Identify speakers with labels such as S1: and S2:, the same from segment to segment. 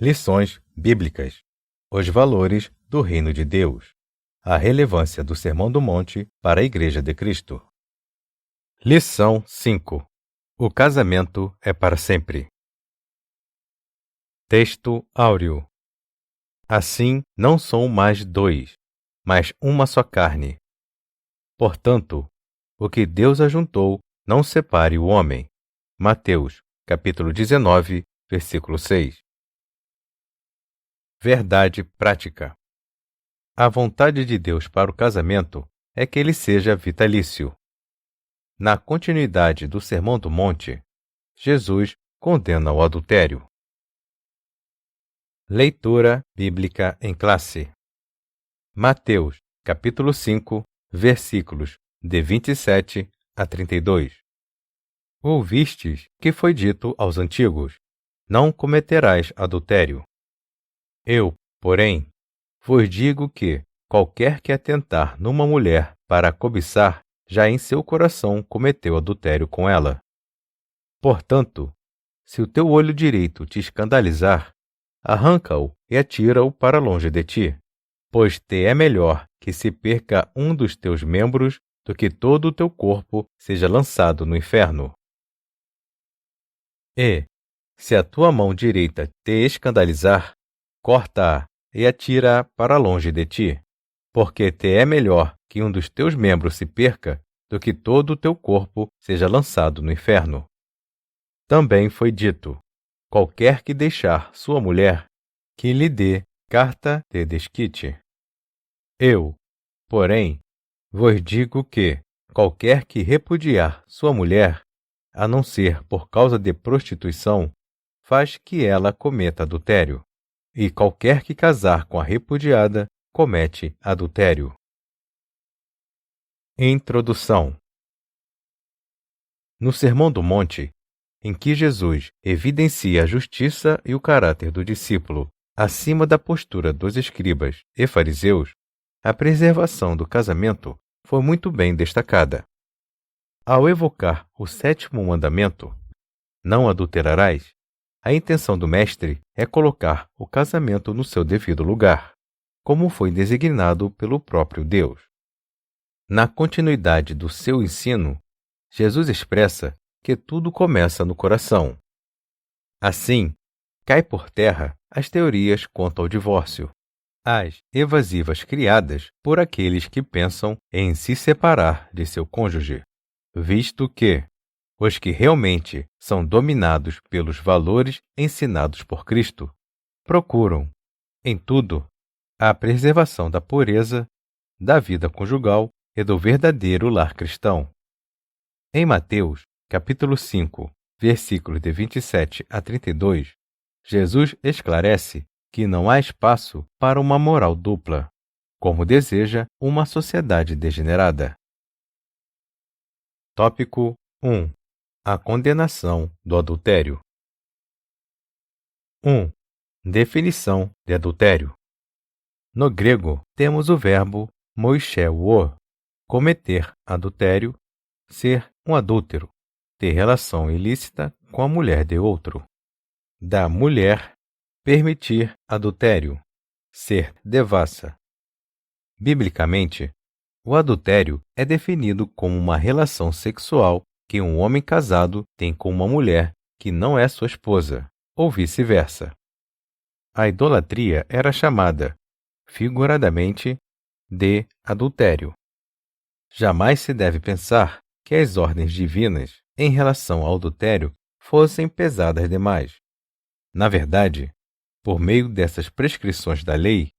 S1: Lições bíblicas. Os valores do Reino de Deus. A relevância do Sermão do Monte para a Igreja de Cristo. Lição 5. O casamento é para sempre. Texto áureo. Assim não são mais dois, mas uma só carne. Portanto, o que Deus ajuntou, não separe o homem. Mateus, capítulo 19, versículo 6. Verdade prática. A vontade de Deus para o casamento é que ele seja vitalício. Na continuidade do Sermão do Monte, Jesus condena o adultério. Leitura bíblica em classe. Mateus, capítulo 5, versículos de 27 a 32. Ouvistes que foi dito aos antigos: não cometerás adultério. Eu, porém, vos digo que qualquer que atentar numa mulher para a cobiçar, já em seu coração cometeu adultério com ela. Portanto, se o teu olho direito te escandalizar, arranca-o e atira-o para longe de ti, pois te é melhor que se perca um dos teus membros do que todo o teu corpo seja lançado no inferno. E, se a tua mão direita te escandalizar, corta-a e atira-a para longe de ti, porque te é melhor que um dos teus membros se perca do que todo o teu corpo seja lançado no inferno. Também foi dito: qualquer que deixar sua mulher, que lhe dê carta de desquite. Eu, porém, vos digo que qualquer que repudiar sua mulher, a não ser por causa de prostituição, faz que ela cometa adultério. E qualquer que casar com a repudiada comete adultério. Introdução. No Sermão do Monte, em que Jesus evidencia a justiça e o caráter do discípulo acima da postura dos escribas e fariseus, a preservação do casamento foi muito bem destacada. Ao evocar o sétimo mandamento, não adulterarás, a intenção do mestre é colocar o casamento no seu devido lugar, como foi designado pelo próprio Deus. Na continuidade do seu ensino, Jesus expressa que tudo começa no coração. Assim, cai por terra as teorias quanto ao divórcio, as evasivas criadas por aqueles que pensam em se separar de seu cônjuge, visto que os que realmente são dominados pelos valores ensinados por Cristo procuram, em tudo, a preservação da pureza, da vida conjugal e do verdadeiro lar cristão. Em Mateus, capítulo 5, versículos de 27 a 32, Jesus esclarece que não há espaço para uma moral dupla, como deseja uma sociedade degenerada. Tópico 1. A condenação do adultério. 1. Definição de adultério. No grego, temos o verbo moixeuo, cometer adultério, ser um adúltero, ter relação ilícita com a mulher de outro. Da mulher, permitir adultério, ser devassa. Biblicamente, o adultério é definido como uma relação sexual que um homem casado tem com uma mulher que não é sua esposa, ou vice-versa. A idolatria era chamada, figuradamente, de adultério. Jamais se deve pensar que as ordens divinas em relação ao adultério fossem pesadas demais. Na verdade, por meio dessas prescrições da lei,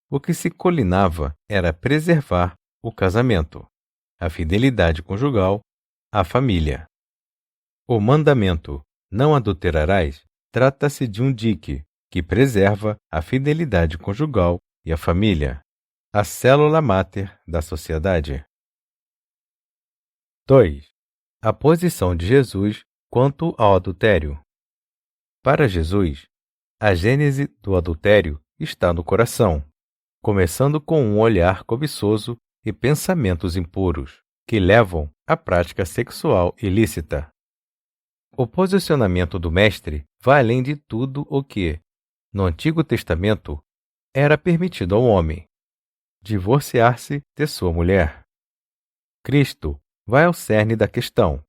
S1: o que se colinava era preservar o casamento, a fidelidade conjugal, a família. O mandamento não adulterarás trata-se de um dique que preserva a fidelidade conjugal e a família, a célula máter da sociedade. 2. A posição de Jesus quanto ao adultério. Para Jesus, a gênese do adultério está no coração, começando com um olhar cobiçoso e pensamentos impuros, que levam à prática sexual ilícita. O posicionamento do mestre vai além de tudo o que, No Antigo Testamento, era permitido ao homem divorciar-se de sua mulher. Cristo vai ao cerne da questão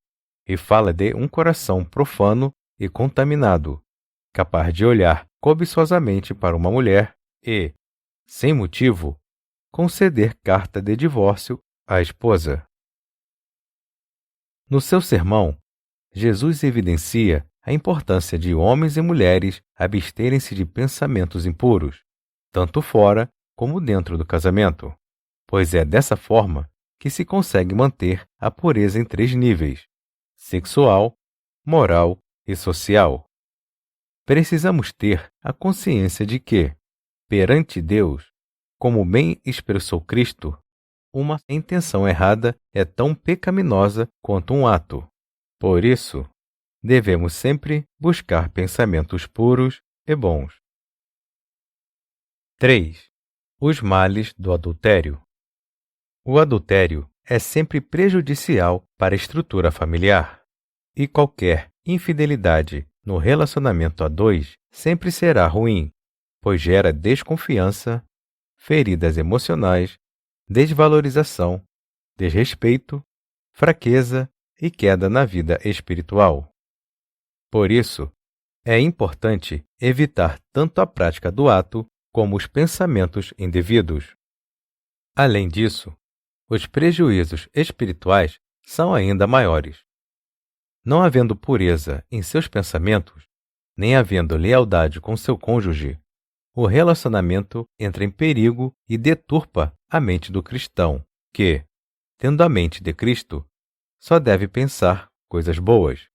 S1: e fala de um coração profano e contaminado, capaz de olhar cobiçosamente para uma mulher e, sem motivo, conceder carta de divórcio à esposa. No seu sermão, Jesus evidencia a importância de homens e mulheres absterem-se de pensamentos impuros, tanto fora como dentro do casamento, pois é dessa forma que se consegue manter a pureza em 3 níveis: sexual, moral e social. Precisamos ter a consciência de que, perante Deus, como bem expressou Cristo, uma intenção errada é tão pecaminosa quanto um ato. Por isso, devemos sempre buscar pensamentos puros e bons. 3. Os males do adultério. O adultério é sempre prejudicial para a estrutura familiar, e qualquer infidelidade no relacionamento a 2 sempre será ruim, pois gera desconfiança, feridas emocionais, desvalorização, desrespeito, fraqueza e queda na vida espiritual. Por isso, é importante evitar tanto a prática do ato como os pensamentos indevidos. Além disso, os prejuízos espirituais são ainda maiores. Não havendo pureza em seus pensamentos, nem havendo lealdade com seu cônjuge, o relacionamento entra em perigo e deturpa a mente do cristão, que, tendo a mente de Cristo, só deve pensar coisas boas.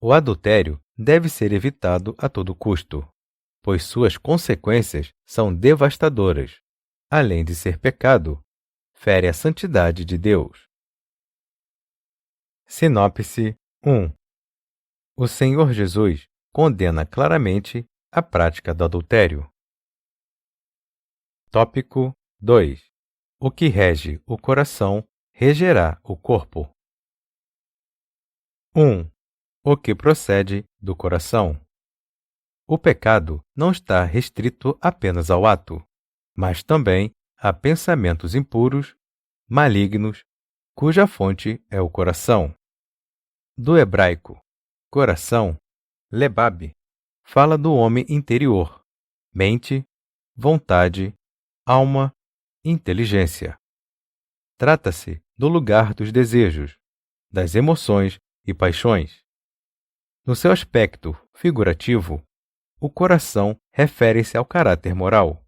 S1: O adultério deve ser evitado a todo custo, pois suas consequências são devastadoras. Além de ser pecado, fere a santidade de Deus. Sinopse 1. O Senhor Jesus condena claramente a prática do adultério. Tópico 2. O que rege o coração regerá o corpo. 1. O que procede do coração. O pecado não está restrito apenas ao ato, mas também a pensamentos impuros, malignos, cuja fonte é o coração. Do hebraico, coração, lebab, fala do homem interior, mente, vontade, alma, inteligência. Trata-se do lugar dos desejos, das emoções e paixões. No seu aspecto figurativo, o coração refere-se ao caráter moral.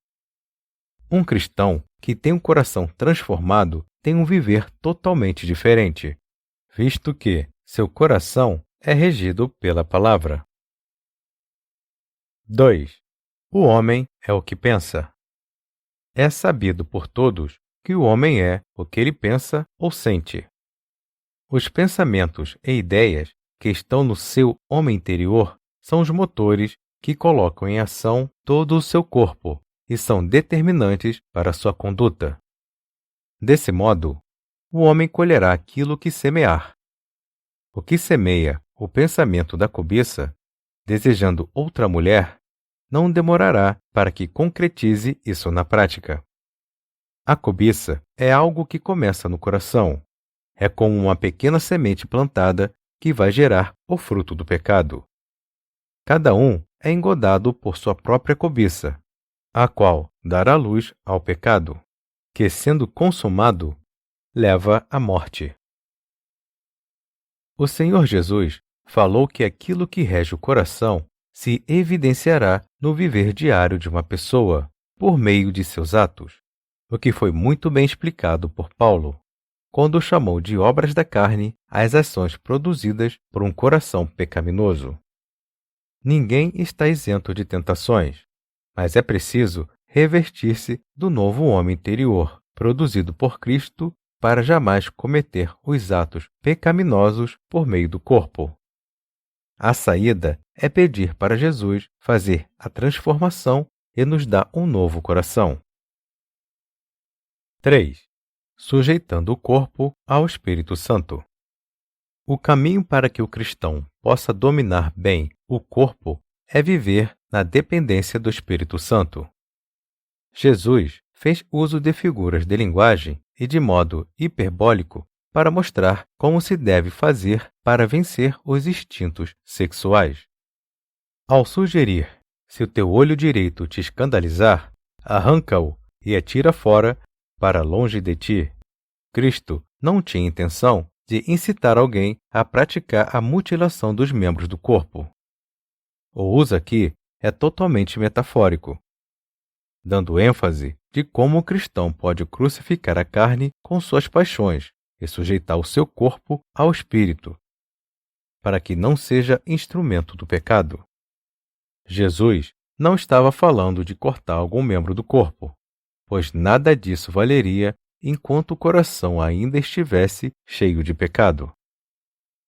S1: Um cristão que tem um coração transformado tem um viver totalmente diferente, visto que seu coração é regido pela palavra. 2. O homem é o que pensa. É sabido por todos que o homem é o que ele pensa ou sente. Os pensamentos e ideias que estão no seu homem interior são os motores que colocam em ação todo o seu corpo e são determinantes para sua conduta. Desse modo, o homem colherá aquilo que semear. O que semeia o pensamento da cobiça, desejando outra mulher, não demorará para que concretize isso na prática. A cobiça é algo que começa no coração. É como uma pequena semente plantada que vai gerar o fruto do pecado. Cada um é engodado por sua própria cobiça, a qual dará luz ao pecado, que, sendo consumado, leva à morte. O Senhor Jesus falou que aquilo que rege o coração se evidenciará no viver diário de uma pessoa, por meio de seus atos, o que foi muito bem explicado por Paulo, quando chamou de obras da carne as ações produzidas por um coração pecaminoso. Ninguém está isento de tentações, mas é preciso revestir-se do novo homem interior, produzido por Cristo, para jamais cometer os atos pecaminosos por meio do corpo. A saída é pedir para Jesus fazer a transformação e nos dar um novo coração. 3. Sujeitando o corpo ao Espírito Santo. O caminho para que o cristão possa dominar bem o corpo é viver na dependência do Espírito Santo. Jesus fez uso de figuras de linguagem e de modo hiperbólico para mostrar como se deve fazer para vencer os instintos sexuais. Ao sugerir: se o teu olho direito te escandalizar, arranca-o e atira fora para longe de ti, Cristo não tinha intenção de incitar alguém a praticar a mutilação dos membros do corpo. O uso aqui é totalmente metafórico, dando ênfase de como o cristão pode crucificar a carne com suas paixões e sujeitar o seu corpo ao espírito, para que não seja instrumento do pecado. Jesus não estava falando de cortar algum membro do corpo, pois nada disso valeria enquanto o coração ainda estivesse cheio de pecado.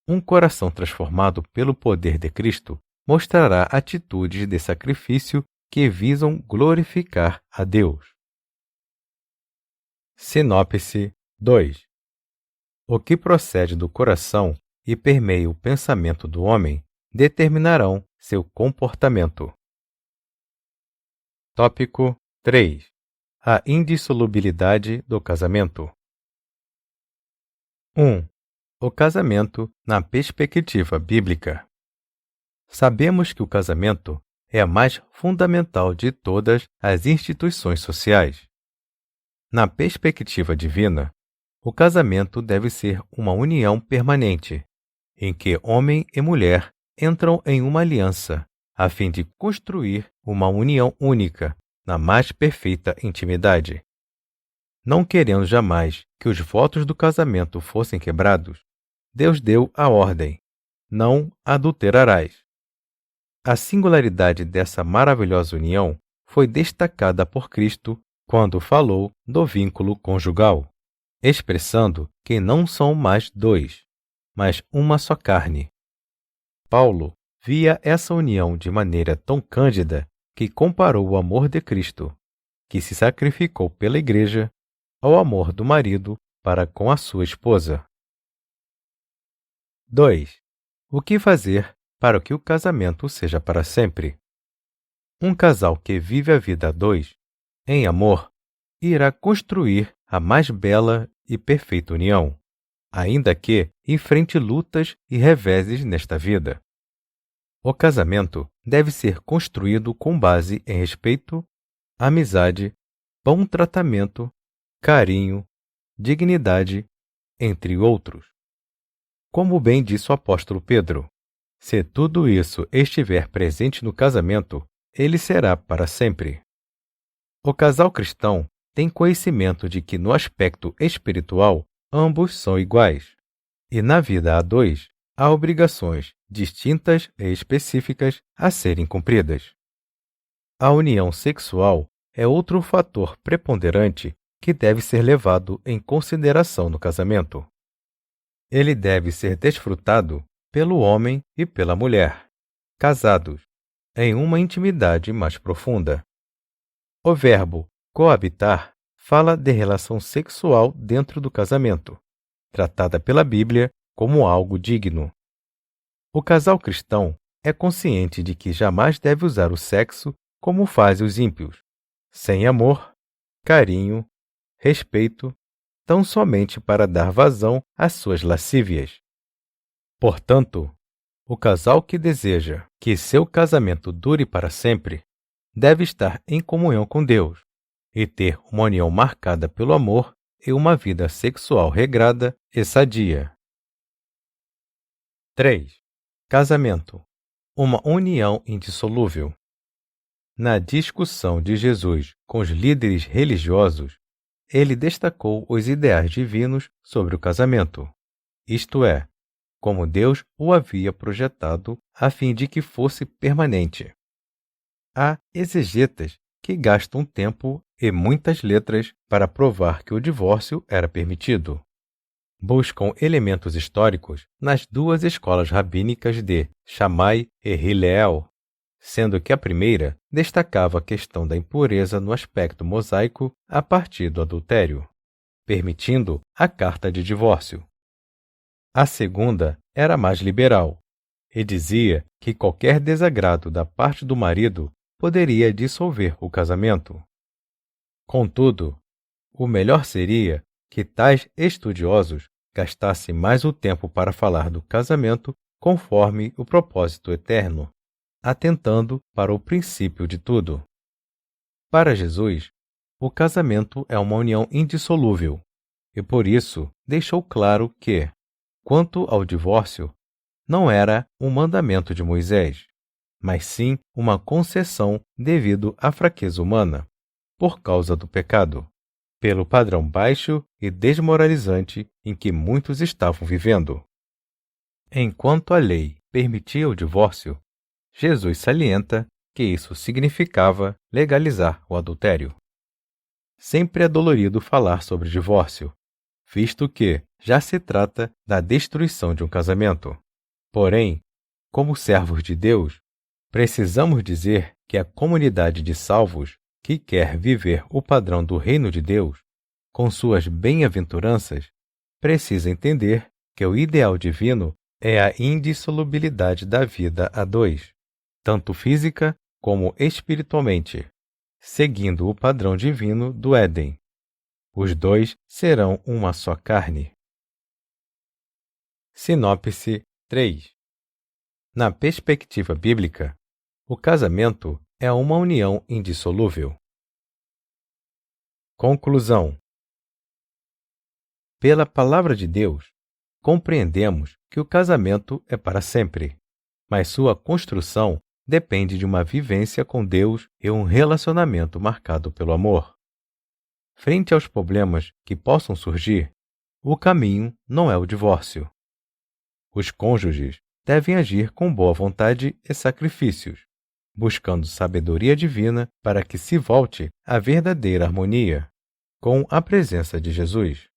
S1: Um coração transformado pelo poder de Cristo mostrará atitudes de sacrifício que visam glorificar a Deus. Sinopse 2. O que procede do coração e permeia o pensamento do homem determinarão seu comportamento. Tópico 3. A indissolubilidade do casamento. 1. O casamento na perspectiva bíblica. Sabemos que o casamento é a mais fundamental de todas as instituições sociais. Na perspectiva divina, o casamento deve ser uma união permanente, em que homem e mulher entram em uma aliança, a fim de construir uma união única, na mais perfeita intimidade. Não querendo jamais que os votos do casamento fossem quebrados, Deus deu a ordem: não adulterarás. A singularidade dessa maravilhosa união foi destacada por Cristo quando falou do vínculo conjugal, expressando que não são mais dois, mas uma só carne. Paulo via essa união de maneira tão cândida que comparou o amor de Cristo, que se sacrificou pela Igreja, ao amor do marido para com a sua esposa. 2. O que fazer para que o casamento seja para sempre? Um casal que vive a vida a dois, em amor, irá construir a mais bela e perfeita união, ainda que enfrente lutas e reveses nesta vida. O casamento deve ser construído com base em respeito, amizade, bom tratamento, carinho, dignidade, entre outros. Como bem disse o apóstolo Pedro, se tudo isso estiver presente no casamento, ele será para sempre. O casal cristão tem conhecimento de que no aspecto espiritual ambos são iguais, e na vida a dois há obrigações distintas e específicas a serem cumpridas. A união sexual é outro fator preponderante que deve ser levado em consideração no casamento. Ele deve ser desfrutado pelo homem e pela mulher, casados, em uma intimidade mais profunda. O verbo coabitar fala de relação sexual dentro do casamento, tratada pela Bíblia como algo digno. O casal cristão é consciente de que jamais deve usar o sexo como fazem os ímpios, sem amor, carinho, respeito, tão somente para dar vazão às suas lascívias. Portanto, o casal que deseja que seu casamento dure para sempre deve estar em comunhão com Deus e ter uma união marcada pelo amor e uma vida sexual regrada e sadia. 3. Casamento. Uma união indissolúvel. Na discussão de Jesus com os líderes religiosos, ele destacou os ideais divinos sobre o casamento, isto é, como Deus o havia projetado a fim de que fosse permanente. Há exegetas que gastam tempo e muitas letras para provar que o divórcio era permitido. Buscam elementos históricos nas duas escolas rabínicas de Shammai e Hillel, sendo que a primeira destacava a questão da impureza no aspecto mosaico a partir do adultério, permitindo a carta de divórcio. A segunda era mais liberal e dizia que qualquer desagrado da parte do marido poderia dissolver o casamento. Contudo, o melhor seria que tais estudiosos gastassem mais o tempo para falar do casamento conforme o propósito eterno, atentando para o princípio de tudo. Para Jesus, o casamento é uma união indissolúvel, e por isso deixou claro que, quanto ao divórcio, não era um mandamento de Moisés, mas sim uma concessão devido à fraqueza humana, por causa do pecado, pelo padrão baixo e desmoralizante em que muitos estavam vivendo. Enquanto a lei permitia o divórcio, Jesus salienta que isso significava legalizar o adultério. Sempre é dolorido falar sobre divórcio, visto que já se trata da destruição de um casamento. Porém, como servos de Deus, precisamos dizer que a comunidade de salvos que quer viver o padrão do reino de Deus, com suas bem-aventuranças, precisa entender que o ideal divino é a indissolubilidade da vida a dois, tanto física como espiritualmente, seguindo o padrão divino do Éden. Os dois serão uma só carne. Sinopse 3. Na perspectiva bíblica, o casamento é uma união indissolúvel. Conclusão. Pela palavra de Deus, compreendemos que o casamento é para sempre, mas sua construção depende de uma vivência com Deus e um relacionamento marcado pelo amor. Frente aos problemas que possam surgir, o caminho não é o divórcio. Os cônjuges devem agir com boa vontade e sacrifícios, buscando sabedoria divina para que se volte à verdadeira harmonia, com a presença de Jesus.